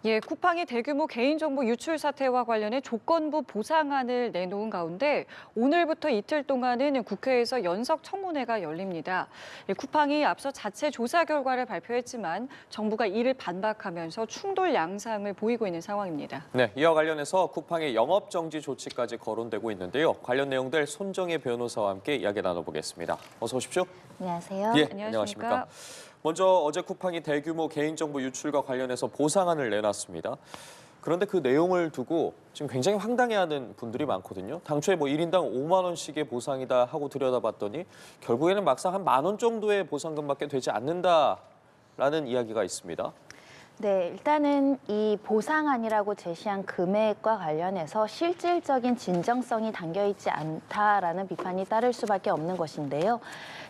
예, 쿠팡이 대규모 개인정보 유출 사태와 관련해 조건부 보상안을 내놓은 가운데 오늘부터 이틀 동안은 국회에서 연석 청문회가 열립니다. 예, 쿠팡이 앞서 자체 조사 결과를 발표했지만 정부가 이를 반박하면서 충돌 양상을 보이고 있는 상황입니다. 네, 이와 관련해서 쿠팡의 영업정지 조치까지 거론되고 있는데요. 관련 내용들 손정혜 변호사와 함께 이야기 나눠보겠습니다. 어서 오십시오. 안녕하세요. 예, 안녕하십니까? 안녕하십니까. 먼저 어제 쿠팡이 대규모 개인정보 유출과 관련해서 보상안을 내놨습니다. 그런데 그 내용을 두고 지금 굉장히 황당해하는 분들이 많거든요. 당초에 뭐 1인당 5만 원씩의 보상이다 하고 들여다봤더니 결국에는 막상 한 10,000원 정도의 보상금밖에 되지 않는다라는 이야기가 있습니다. 네, 일단은 이 보상안이라고 제시한 금액과 관련해서 실질적인 진정성이 담겨있지 않다라는 비판이 따를 수밖에 없는 것인데요.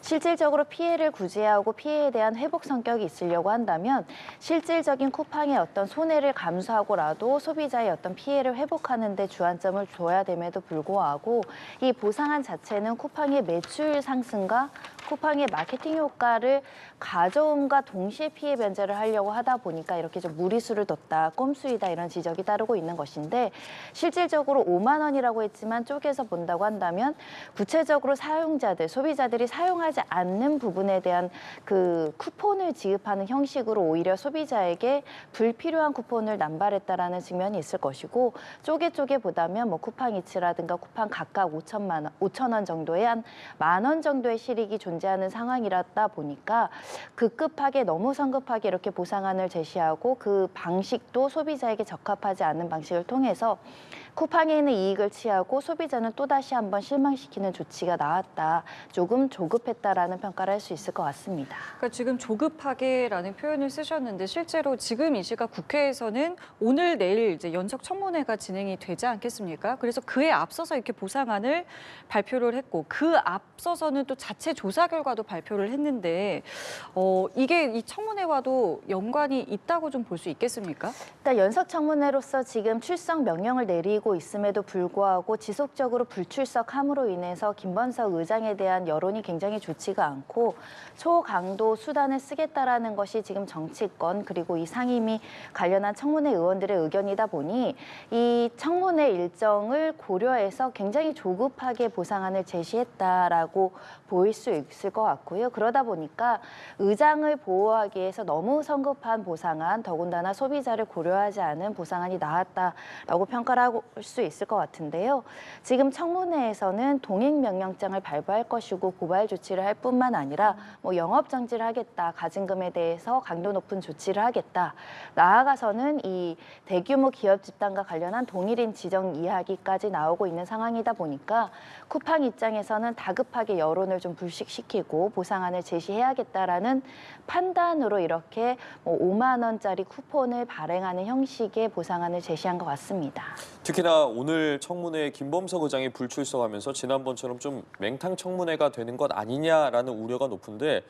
실질적으로 피해를 구제하고 피해에 대한 회복 성격이 있으려고 한다면 실질적인 쿠팡의 어떤 손해를 감수하고라도 소비자의 어떤 피해를 회복하는 데 주안점을 둬야 됨에도 불구하고 이 보상안 자체는 쿠팡의 매출 상승과 쿠팡의 마케팅 효과를 가져옴과 동시에 피해 변제를 하려고 하다 보니까 이렇게 좀 무리수를 뒀다, 꼼수이다 이런 지적이 따르고 있는 것인데 실질적으로 5만 원이라고 했지만 쪼개서 본다고 한다면 구체적으로 사용자들, 소비자들이 사용하지 않는 부분에 대한 그 쿠폰을 지급하는 형식으로 오히려 소비자에게 불필요한 쿠폰을 남발했다라는 측면이 있을 것이고 쪼개 보다면 뭐 쿠팡 이츠라든가 쿠팡 각각 5천 원 정도의 한 10,000원 정도의 실익이 존재하는 상황이라다 보니까 급급하게 너무 성급하게 이렇게 보상안을 제시하고 그 방식도 소비자에게 적합하지 않은 방식을 통해서 쿠팡에 있는 이익을 취하고 소비자는 또다시 한번 실망시키는 조치가 나왔다. 조금 조급했다라는 평가를 할 수 있을 것 같습니다. 그러니까 지금 조급하게라는 표현을 쓰셨는데 실제로 지금 이 시각 국회에서는 오늘 내일 이제 연석 청문회가 진행이 되지 않겠습니까? 그래서 그에 앞서서 이렇게 보상안을 발표를 했고 그 앞서서는 또 자체 조사 결과도 발표를 했는데 이게 이 청문회와도 연관이 있다고 좀 볼 수 있겠습니까? 일단 연석 청문회로서 지금 출석 명령을 내리고 있음에도 불구하고 지속적으로 불출석함으로 인해서 김범석 의장에 대한 여론이 굉장히 좋지가 않고 초강도 수단을 쓰겠다라는 것이 지금 정치권 그리고 이 상임위 관련한 청문회 의원들의 의견이다 보니 이 청문회 일정을 고려해서 굉장히 조급하게 보상안을 제시했다라고 보일 수 있을 것 같고요. 그러다 보니까 의장을 보호하기 위해서 너무 성급한 보상안, 더군다나 소비자를 고려하지 않은 보상안이 나왔다라고 평가를 할 수 있을 것 같은데요. 지금 청문회에서는 동행명령장을 발부할 것이고 고발 조치를 할 뿐만 아니라 뭐 영업정지를 하겠다, 가진금에 대해서 강도 높은 조치를 하겠다. 나아가서는 이 대규모 기업 집단과 관련한 동일인 지정 이야기까지 나오고 있는 상황이다 보니까 쿠팡 입장에서는 다급하게 여론을 좀 불식시키고 보상안을 제시해야겠다라는 판단으로 이렇게 뭐 5만 원짜리 쿠폰을 발행하는 형식의 보상안을 제시한 것 같습니다. 특히나 오늘 청문회에 김범석 의장이 불출석하면서 지난번처럼 좀 맹탕 청문회가 되는 것 아니냐라는 우려가 높은데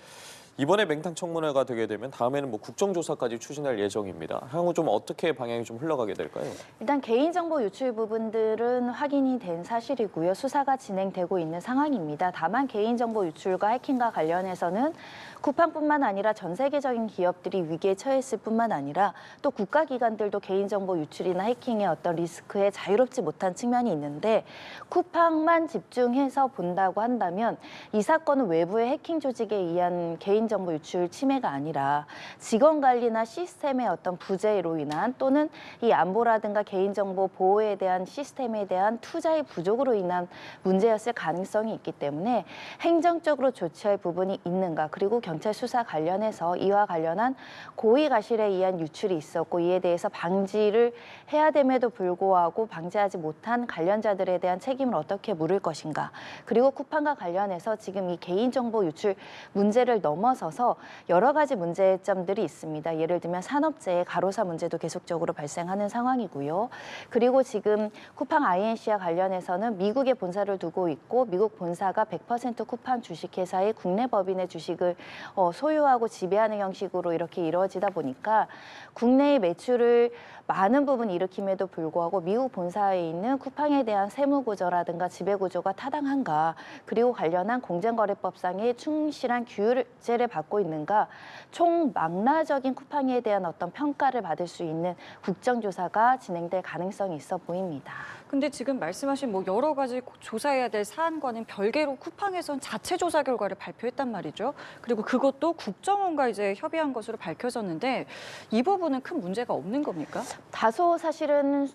이번에 맹탕 청문회가 되게 되면 다음에는 뭐 국정조사까지 추진할 예정입니다. 향후 좀 어떻게 방향이 좀 흘러가게 될까요? 일단 개인정보 유출 부분들은 확인이 된 사실이고요. 수사가 진행되고 있는 상황입니다. 다만 개인정보 유출과 해킹과 관련해서는 쿠팡뿐만 아니라 전 세계적인 기업들이 위기에 처했을 뿐만 아니라 또 국가기관들도 개인정보 유출이나 해킹의 어떤 리스크에 자유롭지 못한 측면이 있는데 쿠팡만 집중해서 본다고 한다면 이 사건은 외부의 해킹 조직에 의한 개인정보 유출 침해가 아니라 직원 관리나 시스템의 어떤 부재로 인한 또는 이 안보라든가 개인정보 보호에 대한 시스템에 대한 투자의 부족으로 인한 문제였을 가능성이 있기 때문에 행정적으로 조치할 부분이 있는가 그리고 경찰 수사 관련해서 이와 관련한 고의 과실에 의한 유출이 있었고 이에 대해서 방지를 해야 됨에도 불구하고 방지하지 못한 관련자들에 대한 책임을 어떻게 물을 것인가 그리고 쿠팡과 관련해서 지금 이 개인정보 유출 문제를 넘어서서 여러 가지 문제점들이 있습니다. 예를 들면 산업재해, 가로사 문제도 계속적으로 발생하는 상황이고요. 그리고 지금 쿠팡 INC와 관련해서는 미국에 본사를 두고 있고 미국 본사가 100% 쿠팡 주식회사의 국내 법인의 주식을 소유하고 지배하는 형식으로 이렇게 이루어지다 보니까 국내의 매출을 많은 부분 일으킴에도 불구하고 미국 본사에 있는 쿠팡에 대한 세무구조라든가 지배구조가 타당한가 그리고 관련한 공정거래법상의 충실한 규제를 받고 있는가 총망라적인 쿠팡이에 대한 어떤 평가를 받을 수 있는 국정조사가 진행될 가능성이 있어 보입니다. 근데 지금 말씀하신 뭐 여러 가지 조사해야 될 사안과는 별개로 쿠팡에선 자체 조사 결과를 발표했단 말이죠. 그리고 그것도 국정원과 이제 협의한 것으로 밝혀졌는데 이 부분은 큰 문제가 없는 겁니까? 다소 사실은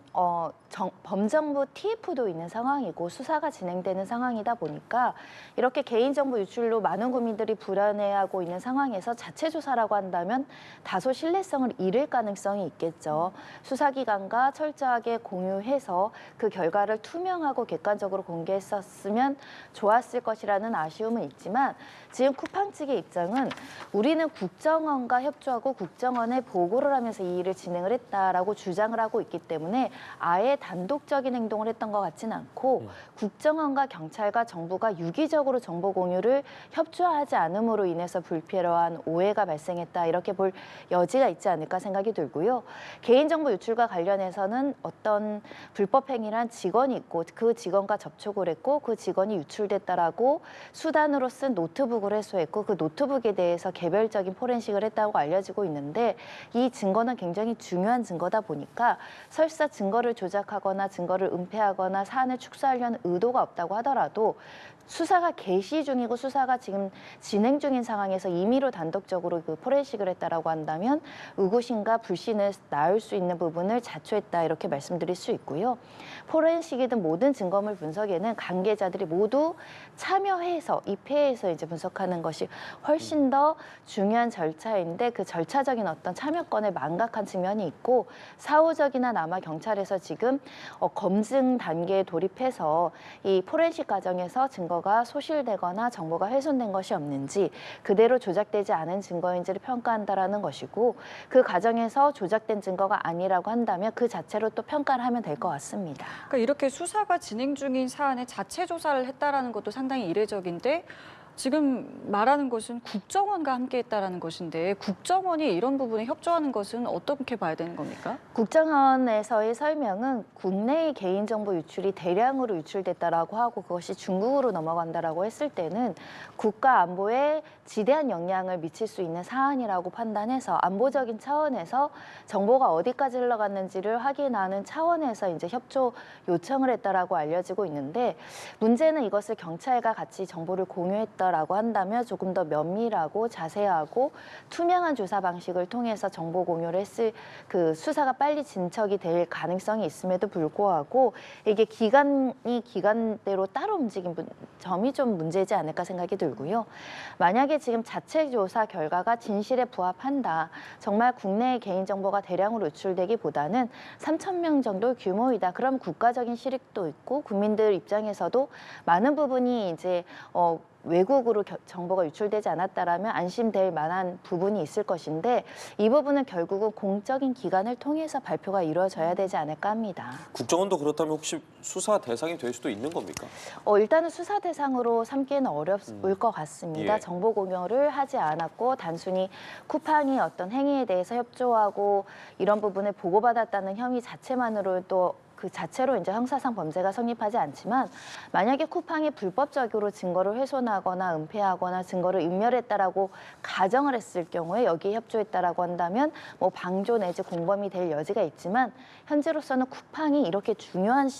범정부 TF도 있는 상황이고 수사가 진행되는 상황이다 보니까 이렇게 개인정보 유출로 많은 국민들이 불안해하고 있는 상황에서 자체 조사라고 한다면 다소 신뢰성을 잃을 가능성이 있겠죠. 수사기관과 철저하게 공유해서 그 결과를 투명하고 객관적으로 공개했었으면 좋았을 것이라는 아쉬움은 있지만 지금 쿠팡 측의 입장은 우리는 국정원과 협조하고 국정원에 보고를 하면서 이 일을 진행을 했다라고 주장을 하고 있기 때문에 아예 단독적인 행동을 했던 것 같지는 않고 국정원과 경찰과 정부가 유기적으로 정보 공유를 협조하지 않음으로 인해서 불필요한 오해가 발생했다 이렇게 볼 여지가 있지 않을까 생각이 들고요. 개인정보 유출과 관련해서는 어떤 불법 행위란 직원이 있고 그 직원과 접촉을 했고 그 직원이 유출됐다라고 수단으로 쓴 노트북을 회수했고 그 노트북에 대해서 개별적인 포렌식을 했다고 알려지고 있는데 이 증거는 굉장히 중요한 증거다 보니까 설사 증거를 조작하거나 증거를 은폐하거나 사안을 축소하려는 의도가 없다고 하더라도 수사가 개시 중이고 수사가 지금 진행 중인 상황에서 임의로 단독적으로 그 포렌식을 했다라고 한다면 의구심과 불신을 낳을 수 있는 부분을 자초했다 이렇게 말씀드릴 수 있고요. 포렌식이든 모든 증거물 분석에는 관계자들이 모두 참여해서 입회해서 이제 분석하는 것이 훨씬 더 중요한 절차인데 그 절차적인 어떤 참여권을 망각한 측면이 있고 사후적이나 경찰에서 지금 검증 단계에 돌입해서 이 포렌식 과정에서 증거가 소실되거나 정보가 훼손된 것이 없는지 그대로 조작되지 않은 증거인지를 평가한다라는 것이고 그 과정에서 조작된 증거가 아니라고 한다면 그 자체로 또 평가를 하면 될 것 같습니다. 그러니까 이렇게 수사가 진행 중인 사안에 자체 조사를 했다라는 것도 상당히 이례적인데 지금 말하는 것은 국정원과 함께 했다라는 것인데 국정원이 이런 부분에 협조하는 것은 어떻게 봐야 되는 겁니까? 국정원에서의 설명은 국내의 개인정보 유출이 대량으로 유출됐다라고 하고 그것이 중국으로 넘어간다라고 했을 때는 국가 안보에 지대한 영향을 미칠 수 있는 사안이라고 판단해서 안보적인 차원에서 정보가 어디까지 흘러갔는지를 확인하는 차원에서 이제 협조 요청을 했다라고 알려지고 있는데 문제는 이것을 경찰과 같이 정보를 공유했다라고 한다면 조금 더 면밀하고 자세하고 투명한 조사 방식을 통해서 정보 공유를 했을 그 수사가 빨리 진척이 될 가능성이 있음에도 불구하고 이게 기간이 기간대로 따로 움직인 점이 좀 문제지 않을까 생각이 들고요. 만약에 지금 자체 조사 결과가 진실에 부합한다. 정말 국내의 개인정보가 대량으로 유출되기보다는 3,000명 정도 규모이다. 그럼 국가적인 실익도 있고 국민들 입장에서도 많은 부분이 이제 외국으로 정보가 유출되지 않았다라면 안심될 만한 부분이 있을 것인데 이 부분은 결국은 공적인 기관을 통해서 발표가 이루어져야 되지 않을까 합니다. 국정원도 그렇다면 혹시 수사 대상이 될 수도 있는 겁니까? 일단은 수사 대상으로 삼기는 어려울 것 같습니다. 예. 정보 공유를 하지 않았고 단순히 쿠팡이 어떤 행위에 대해서 협조하고 이런 부분을 보고받았다는 혐의 자체만으로도 그 자체로 이제 형사상 범죄가 성립하지 않지만 만약에 쿠팡이 불법적으로 증거를 훼손하거나 은폐하거나 증거를 인멸했다라고 가정을 했을 경우에 여기에 협조했다라고 한다면 뭐 방조 내지 공범이 될 여지가 있지만 현재로서는 쿠팡이 이렇게 중요한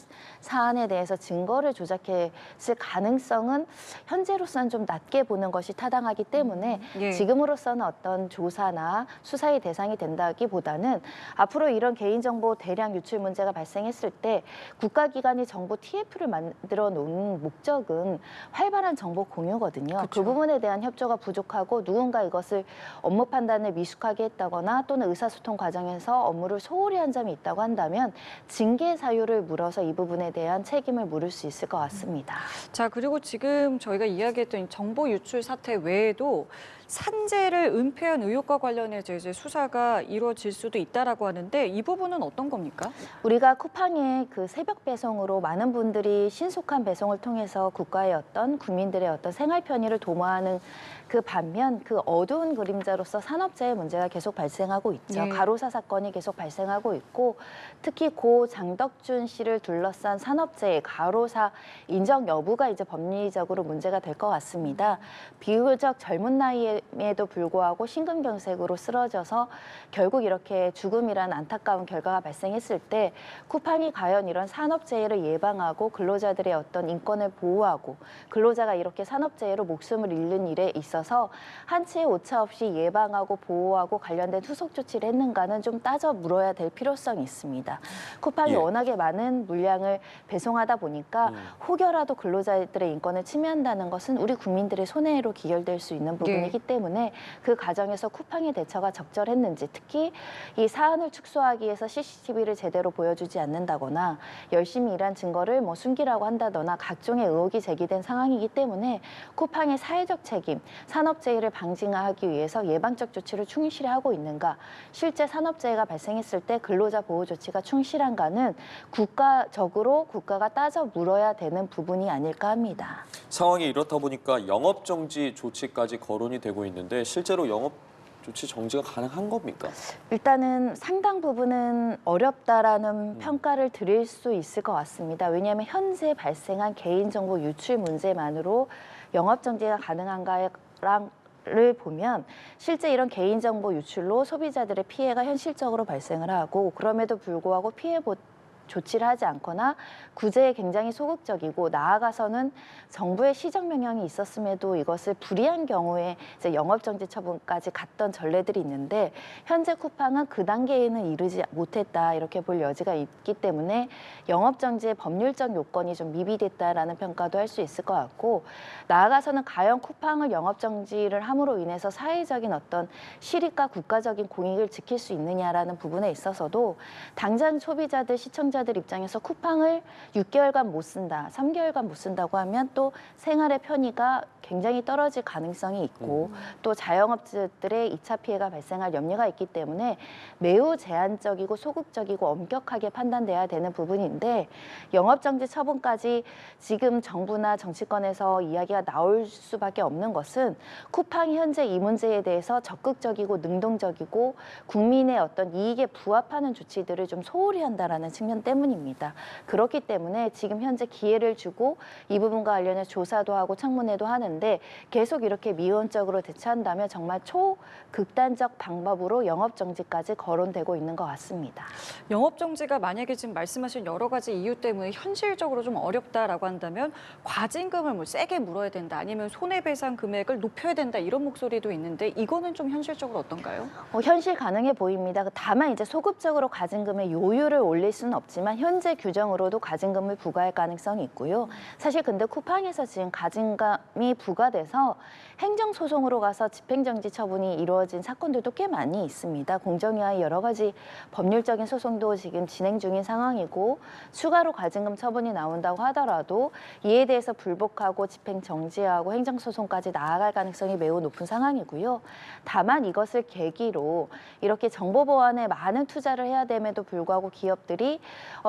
사안에 대해서 증거를 조작했을 가능성은 현재로서는 좀 낮게 보는 것이 타당하기 때문에 예. 지금으로서는 어떤 조사나 수사의 대상이 된다기보다는 앞으로 이런 개인정보 대량 유출 문제가 발생했을 때 국가기관이 정보 TF를 만들어 놓은 목적은 활발한 정보 공유거든요. 그쵸. 그 부분에 대한 협조가 부족하고 누군가 이것을 업무 판단을 미숙하게 했다거나 또는 의사소통 과정에서 업무를 소홀히 한 점이 있다고 한다면 징계 사유를 물어서 이 부분에 대한 책임을 물을 수 있을 것 같습니다. 자, 그리고 지금 저희가 이야기했던 정보 유출 사태 외에도 산재를 은폐한 의혹과 관련해서 이제 수사가 이루어질 수도 있다라고 하는데 이 부분은 어떤 겁니까? 우리가 쿠팡의 그 새벽 배송으로 많은 분들이 신속한 배송을 통해서 국가의 어떤 국민들의 어떤 생활 편의를 도모하는 그 반면 그 어두운 그림자로서 산업재해 문제가 계속 발생하고 있죠. 네. 가로사 사건이 계속 발생하고 있고 특히 고 장덕준 씨를 둘러싼 산업재해 가로사 인정 여부가 이제 법리적으로 문제가 될 것 같습니다. 비교적 젊은 나이에 있었음에도 불구하고 심근경색으로 쓰러져서 결국 이렇게 죽음이란 안타까운 결과가 발생했을 때 쿠팡이 과연 이런 산업재해를 예방하고 근로자들의 어떤 인권을 보호하고 근로자가 이렇게 산업재해로 목숨을 잃는 일에 있어서 한치의 오차 없이 예방하고 보호하고 관련된 후속 조치를 했는가는 좀 따져 물어야 될 필요성이 있습니다. 쿠팡이 예. 워낙에 많은 물량을 배송하다 보니까 혹여라도 근로자들의 인권을 침해한다는 것은 우리 국민들의 손해로 기결될 수 있는 부분이기 때문에 그 과정에서 쿠팡의 대처가 적절했는지, 특히 이 사안을 축소하기 위해서 CCTV를 제대로 보여주지 않는다거나 열심히 일한 증거를 숨기라고 한다거나 각종의 의혹이 제기된 상황이기 때문에 쿠팡의 사회적 책임, 산업재해를 방지하기 위해서 예방적 조치를 충실히 하고 있는가, 실제 산업재해가 발생했을 때 근로자 보호 조치가 충실한가는 국가적으로 국가가 따져 물어야 되는 부분이 아닐까 합니다. 상황이 이렇다 보니까 영업정지 조치까지 거론이 되고 있는데 실제로 영업 조치 정지가 가능한 겁니까? 일단은 상당 부분은 어렵다라는 평가를 드릴 수 있을 것 같습니다. 왜냐하면 현재 발생한 개인정보 유출 문제만으로 영업정지가 가능한가를 보면 실제 이런 개인정보 유출로 소비자들의 피해가 현실적으로 발생을 하고, 그럼에도 불구하고 피해 조치를 하지 않거나 구제에 굉장히 소극적이고, 나아가서는 정부의 시정 명령이 있었음에도 이것을 불이한 경우에 이제 영업정지 처분까지 갔던 전례들이 있는데, 현재 쿠팡은 그 단계에는 이르지 못했다 이렇게 볼 여지가 있기 때문에 영업정지의 법률적 요건이 좀 미비됐다라는 평가도 할 수 있을 것 같고, 나아가서는 과연 쿠팡을 영업정지를 함으로 인해서 사회적인 어떤 실익과 국가적인 공익을 지킬 수 있느냐라는 부분에 있어서도 당장 소비자들, 시청자들 입장에서 쿠팡을 6개월간 못 쓴다, 3개월간 못 쓴다고 하면 또 생활의 편의가 굉장히 떨어질 가능성이 있고 또 자영업자들의 2차 피해가 발생할 염려가 있기 때문에 매우 제한적이고 소극적이고 엄격하게 판단돼야 되는 부분인데, 영업정지 처분까지 지금 정부나 정치권에서 이야기가 나올 수밖에 없는 것은 쿠팡이 현재 이 문제에 대해서 적극적이고 능동적이고 국민의 어떤 이익에 부합하는 조치들을 좀 소홀히 한다라는 측면 때문입니다. 그렇기 때문에 지금 현재 기회를 주고 이 부분과 관련해서 조사도 하고 청문회도 하는데, 계속 이렇게 미온적으로 대처한다면 정말 초극단적 방법으로 영업정지까지 거론되고 있는 것 같습니다. 영업정지가 만약에 지금 말씀하신 여러 가지 이유 때문에 현실적으로 좀 어렵다라고 한다면 과징금을 세게 물어야 된다, 아니면 손해배상 금액을 높여야 된다, 이런 목소리도 있는데 이거는 좀 현실적으로 어떤가요? 현실 가능해 보입니다. 다만 이제 소급적으로 과징금의 요율을 올릴 수는 없지만 현재 규정으로도 과징금을 부과할 가능성이 있고요. 사실 근데 쿠팡에서 지금 과징금이 부과돼서 행정소송으로 가서 집행정지 처분이 이루어진 사건들도 꽤 많이 있습니다. 공정위와의 여러 가지 법률적인 소송도 지금 진행 중인 상황이고, 추가로 과징금 처분이 나온다고 하더라도 이에 대해서 불복하고 집행정지하고 행정소송까지 나아갈 가능성이 매우 높은 상황이고요. 다만 이것을 계기로 이렇게 정보보안에 많은 투자를 해야 됨에도 불구하고 기업들이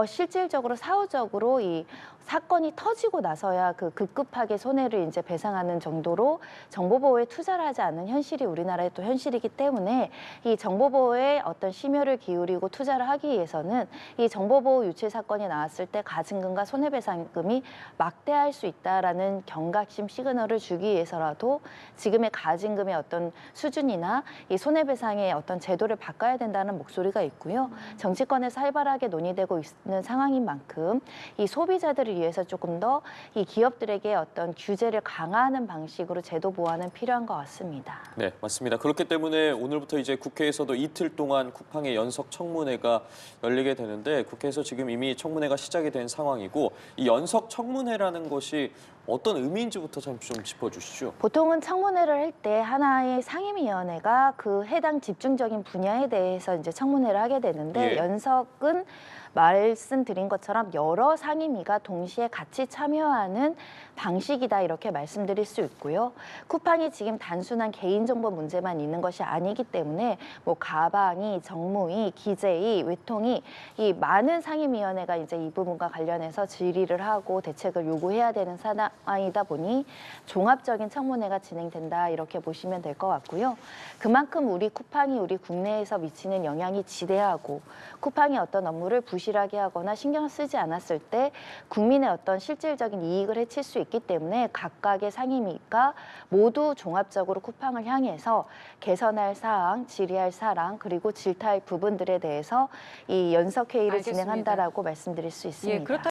실질적으로 사후적으로 이 사건이 터지고 나서야 그 급급하게 손해를 이제 배상하는 정도로 정보보호에 투자를 하지 않는 현실이 우리나라의 또 현실이기 때문에 이 정보보호에 어떤 심혈을 기울이고 투자를 하기 위해서는 이 정보보호 유출 사건이 나왔을 때 과징금과 손해배상금이 막대할 수 있다라는 경각심 시그널을 주기 위해서라도 지금의 과징금의 어떤 수준이나 이 손해배상의 어떤 제도를 바꿔야 된다는 목소리가 있고요. 정치권에서 활발하게 논의되고 있는 상황인 만큼 이 소비자들을 위해서 조금 더 이 기업들에게 어떤 규제를 강화하는 방식으로 제도 보완은 필요한 것 같습니다. 네, 맞습니다. 그렇기 때문에 오늘부터 이제 국회에서도 이틀 동안 쿠팡의 연석 청문회가 열리게 되는데, 국회에서 지금 이미 청문회가 시작이 된 상황이고, 이 연석 청문회라는 것이 어떤 의미인지부터 좀 짚어주시죠. 보통은 청문회를 할 때 하나의 상임위원회가 그 해당 집중적인 분야에 대해서 이제 청문회를 하게 되는데, 예. 연석은 말씀드린 것처럼 여러 상임위가 동시에 같이 참여하는 방식이다 이렇게 말씀드릴 수 있고요. 쿠팡이 지금 단순한 개인정보 문제만 있는 것이 아니기 때문에 가방위, 정무위, 기재위, 외통위 이 많은 상임위원회가 이제 이 부분과 관련해서 질의를 하고 대책을 요구해야 되는 상황이다 보니 종합적인 청문회가 진행된다 이렇게 보시면 될 것 같고요. 그만큼 우리 쿠팡이 우리 국내에서 미치는 영향이 지대하고 쿠팡이 어떤 업무를 부실하게 불필요하게 하거나 신경 쓰지 않았을 때 국민의 어떤 실질적인 이익을 해칠 수 있기 때문에 각각의 상임위가 모두 종합적으로 쿠팡을 향해서 개선할 사항, 질의할 사항, 그리고 질타할 부분들에 대해서 이 연석회의를 알겠습니다. 진행한다라고 말씀드릴 수 있습니다. 예, 그렇다